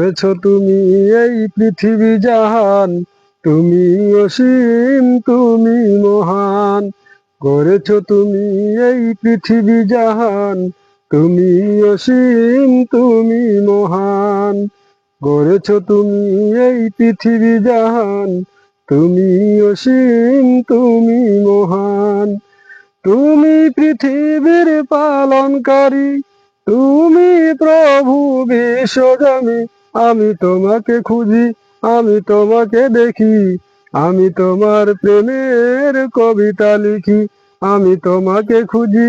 গড়েছো তুমি এই পৃথিবী জাহান, তুমি অসীম তুমি মহান। গড়েছো তুমি এই পৃথিবী জাহান, তুমি অসীম তুমি মহান। গড়েছো তুমি এই পৃথিবী জাহান, তুমি অসীম তুমি মহান। তুমি পৃথিবীর পালনকারী, তুমি প্রভু বিশ্বগামী। আমি তোমাকে খুঁজি, আমি তোমাকে দেখি, আমি তোমার প্রেমের কবিতা লিখি। আমি তোমাকে খুঁজি,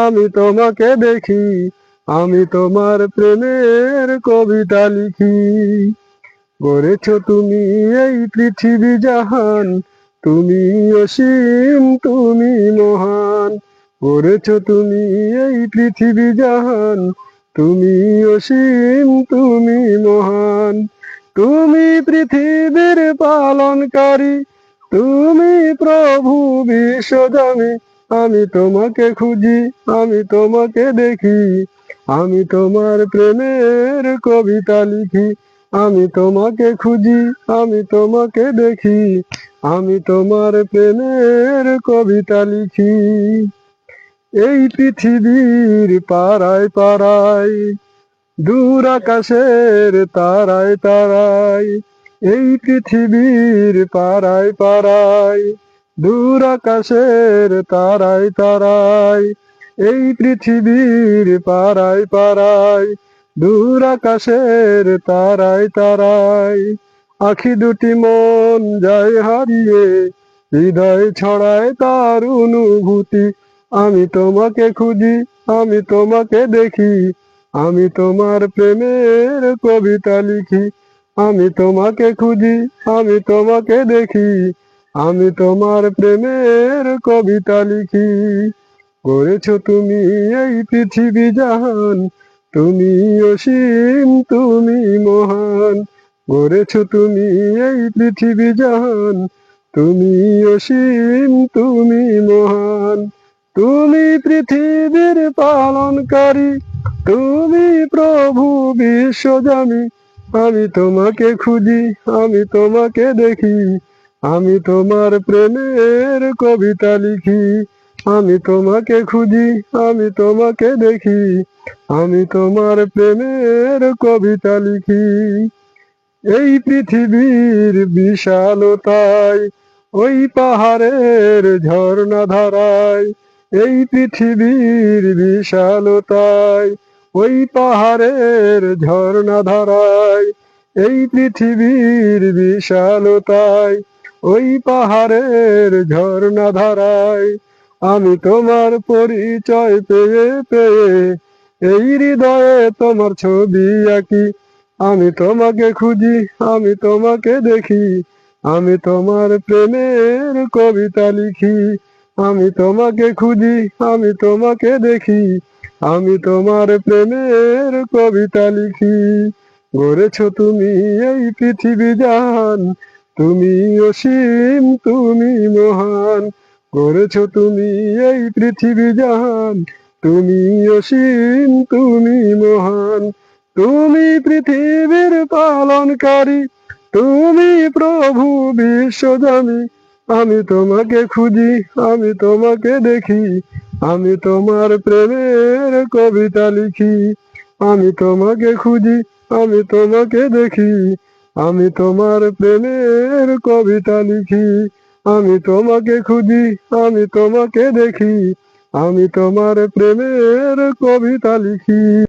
আমি তোমাকে দেখি, আমি তোমার প্রেমের কবিতা লিখি। গড়েছো তুমি এই পৃথিবী জাহান, তুমি অসীম তুমি মহান। গড়েছো তুমি এই পৃথিবী জাহান, তুমি অসীম তুমি মহান। তুমি পৃথিবীর পালনকারী, তুমি প্রভু বিশ্বদামী। আমি তোমাকে খুঁজি, আমি তোমাকে দেখি, আমি তোমার প্রেমের কবিতা লিখি। আমি তোমাকে খুঁজি, আমি তোমাকে দেখি, আমি তোমার প্রেমের কবিতা লিখি। এই পৃথিবীর পাড়ায় পাড়ায়, দূর আকাশের তারায় তারায়। এই পৃথিবীর পাড়ায় পাড়ায়, দূর আকাশের তারায় তারায়। এই পৃথিবীর পাড়ায় পাড়ায়, দূর আকাশের তারায় তারায়। আখি দুটি মন যায় হারিয়ে, হৃদয় ছড়ায় তার অনুভূতি। আমি তোমাকে খুঁজি, আমি তোমাকে দেখি, আমি তোমার প্রেমের কবিতা লিখি। আমি তোমাকে খুঁজি, আমি তোমাকে দেখি, আমি তোমার প্রেমের কবিতা লিখি। গড়েছো তুমি এই পৃথিবী জাহান, তুমি অসীম তুমি মহান। গড়েছো তুমি এই পৃথিবী জাহান, তুমি অসীম তুমি মহান। তুমি পৃথিবীর পালনকারী, তুমি প্রভু বিশ্বজামী। আমি তোমাকে খুঁজি, আমি তোমাকে দেখি, আমি তোমার প্রেমের কবিতা লিখি। আমি তোমাকে খুঁজি, আমি তোমাকে দেখি, আমি তোমার প্রেমের কবিতা লিখি। এই পৃথিবীর বিশালতায়, ওই পাহাড়ের ঝর্ণা ধারায়। এই পৃথিবীর বিশালতায়, ওই পাহাড়ের ঝর্ণা ধারায়। এই পৃথিবীর বিশালতায়, ওই পাহাড়ের ঝর্ণা ধারায়। আমি তোমার পরিচয় পেয়ে পেয়ে, এই হৃদয়ে তোমার ছবি আঁকি। আমি তোমাকে খুঁজি, আমি তোমাকে দেখি, আমি তোমার প্রেমের কবিতা লিখি। আমি তোমাকে খুঁজি, আমি তোমাকে দেখি, আমি তোমার প্রেমের কবিতা লিখি। গড়েছো তুমি এই পৃথিবী জাহান, তুমি অসীম তুমি মহান। গড়েছো তুমি এই পৃথিবী জাহান, তুমি অসীম তুমি মহান। তুমি পৃথিবীর পালনকারী, তুমি প্রভু বিশ্বজামী। আমি তোমাকে খুঁজি, আমি তোমাকে দেখি, আমি তোমার প্রেমের কবিতা লিখি। আমি তোমাকে খুঁজি, আমি তোমাকে দেখি, আমি তোমার প্রেমের কবিতা লিখি। আমি তোমাকে খুঁজি, আমি তোমাকে দেখি, আমি তোমার প্রেমের কবিতা লিখি।